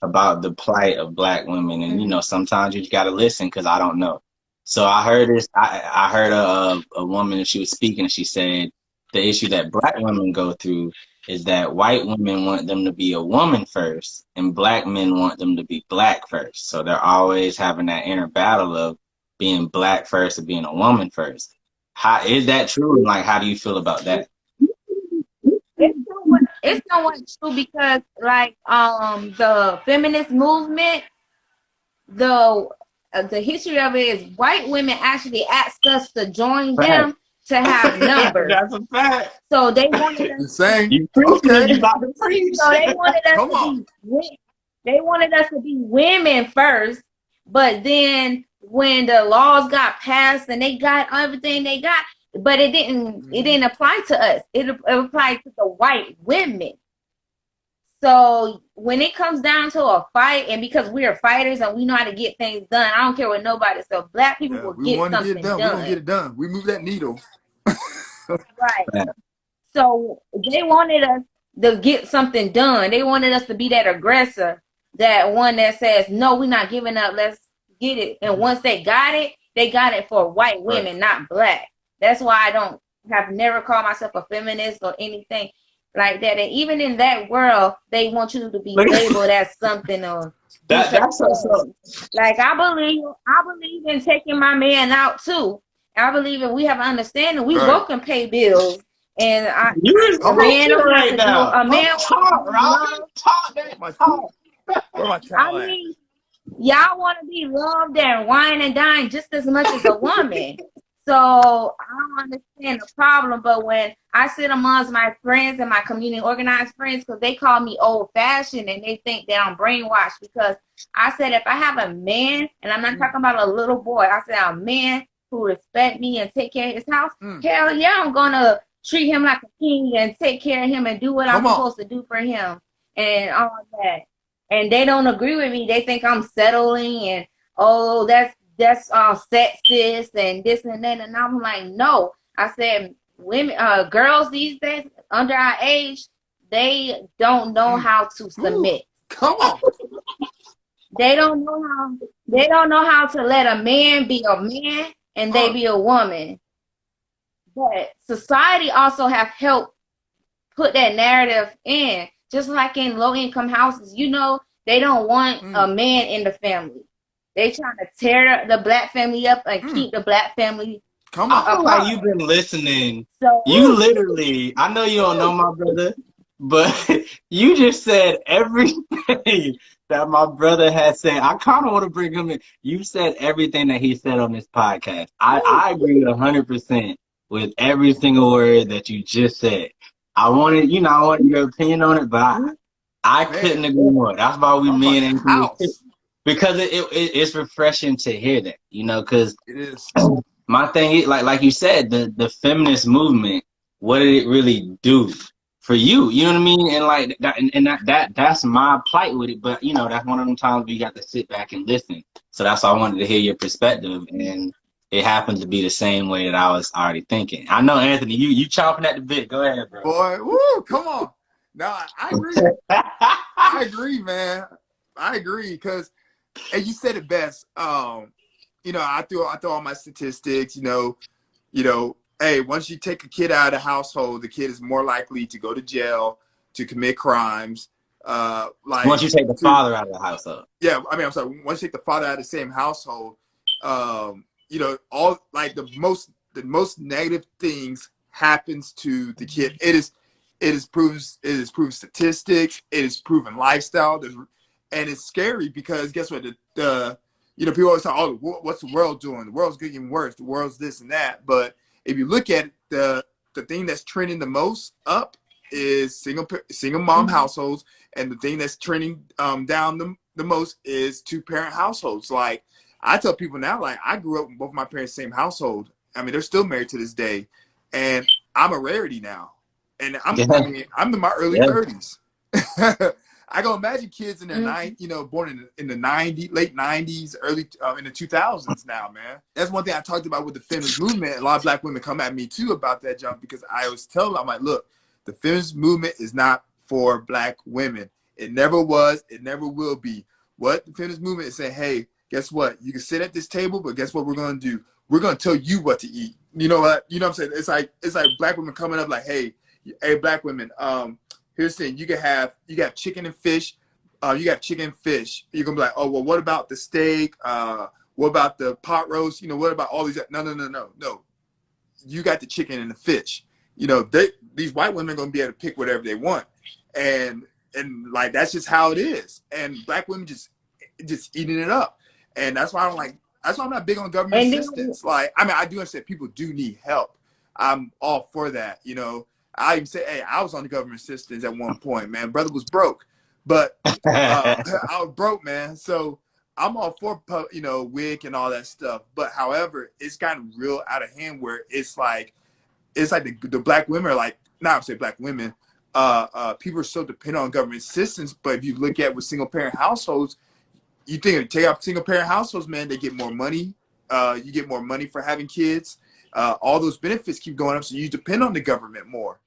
about the plight of Black women, and you know, sometimes you just gotta listen because I don't know. So I heard this. I heard a woman, and she was speaking, and she said the issue that Black women go through is that white women want them to be a woman first, and Black men want them to be Black first. So they're always having that inner battle of being Black first or being a woman first. How is that true? And like, how do you feel about that? It's somewhat true because like the feminist movement, the the history of it is white women actually asked us to join Fact. them to have numbers. That's a fact. So they wanted You us. saying? You preaching it, you Okay. about to preach. So they wanted us Come to on. be. They wanted us to be women first, but then when the laws got passed and they got everything they got, but it didn't. It didn't apply to us. It applied to the white women. So when it comes down to a fight, and because we are fighters and we know how to get things done, I don't care what nobody. So Black people Yeah, will we get want to get it something done. We're gonna get done, it done. We move that needle. right? Fact. So they wanted us to get something done. They wanted us to be that aggressor, that one that says, no, we're not giving up. Let's get it. And once they got it for white Right. women, not Black. That's why I don't have never called myself a feminist or anything like that. And even in that world, they want you to be Look at labeled as something or do that. certain That's so. things. Like I believe in taking my man out too. I believe if we have an understanding, we Right. both can pay bills. And You is a Come on. man preaching don't have right to do now. a man Talk, wants to be Robin. loved. Talk that My, talk. where my I towel at? mean, y'all want to be loved and wine and dine just as much as a woman. So I don't understand the problem. But when I sit amongst my friends and my community organized friends, because they call me old fashioned and they think that I'm brainwashed, because I said if I have a man, and I'm not talking about a little boy, I said a man who respect me and take care of his house, hell yeah, I'm gonna treat him like a king and take care of him and do what I'm Come on. supposed to do for him and all that. And they don't agree with me. They think I'm settling and oh, that's sexist and this and that. And I'm like, no. I said women, girls these days under our age, they don't know how to Woo. submit. Come on. They don't know how. They don't know how to let a man be a man and they be a woman. But society also have helped put that narrative in. Just like in low income houses, you know, they don't want a man in the family. They trying to tear the Black family up and keep the Black family Come I on. feel apart. like you've been listening. So You literally, I know you don't know my brother, but you just said everything that my brother has said. I kind of want to bring him in. You said everything that he said on this podcast. I agree 100% with every single word that you just said. I wanted, you know, I wanted your opinion on it, but I couldn't agree more. That's why we Talking me about and the Anthony, house. because it's refreshing to hear that, you know, because It is. my thing is like you said, the feminist movement, what did it really do for you? You know what I mean? And like that, and that's my plight with it. But you know, that's one of them times where you got to sit back and listen. So that's why I wanted to hear your perspective, and it happened to be the same way that I was already thinking. I know, Anthony, you chomping at the bit. Go ahead, bro. Boy, woo, come on. No, I agree. I agree, man. I agree because, and you said it best. You know, I threw all my statistics. You know, hey, once you take a kid out of the household, the kid is more likely to go to jail, to commit crimes. Once you take the father out of the household. Yeah, I mean, I'm sorry. Once you take the father out of the same household, you know, all like the most negative things happens to the kid. It is proven statistics. It is proven lifestyle. And it's scary because guess what? The you know, people always talk, oh, what's the world doing? The world's getting worse. The world's this and that. But if you look at it, the thing that's trending the most up is single mom households, and the thing that's trending down the most is 2-parent households. Like I tell people now, like I grew up with both my parents same household. I mean, they're still married to this day, and I'm a rarity now. And I'm in my early 30s. I can imagine kids in their born in the late 90s, early in the 2000s now, man. That's one thing I talked about with the feminist movement. A lot of Black women come at me too about that, John, because I always tell them, I'm like, look, the feminist movement is not for Black women. It never was. It never will be. What the feminist movement is saying, hey, guess what? You can sit at this table, but guess what we're going to do? We're going to tell you what to eat. You know what? You know what I'm saying? It's like black women coming up like, hey, black women, here's the thing. You got chicken and fish. You got chicken and fish. You're going to be like, oh, well, what about the steak? What about the pot roast? You know, what about all these? No. You got the chicken and the fish. You know, these white women are going to be able to pick whatever they want. And like, that's just how it is. And black women just eating it up. And that's why I'm not big on government assistance. Like, I mean, I do understand people do need help. I'm all for that. You know, I even say, hey, I was on the government assistance at one point, man. Brother was broke, but I was broke, man. So I'm all for, you know, WIC and all that stuff. But however, it's gotten real out of hand where it's like the black women are like, not to say black women, people are so dependent on government assistance. But if you look at with single parent households, you think take out single parent households, man, they get more money. You get more money for having kids. All those benefits keep going up, so you depend on the government more.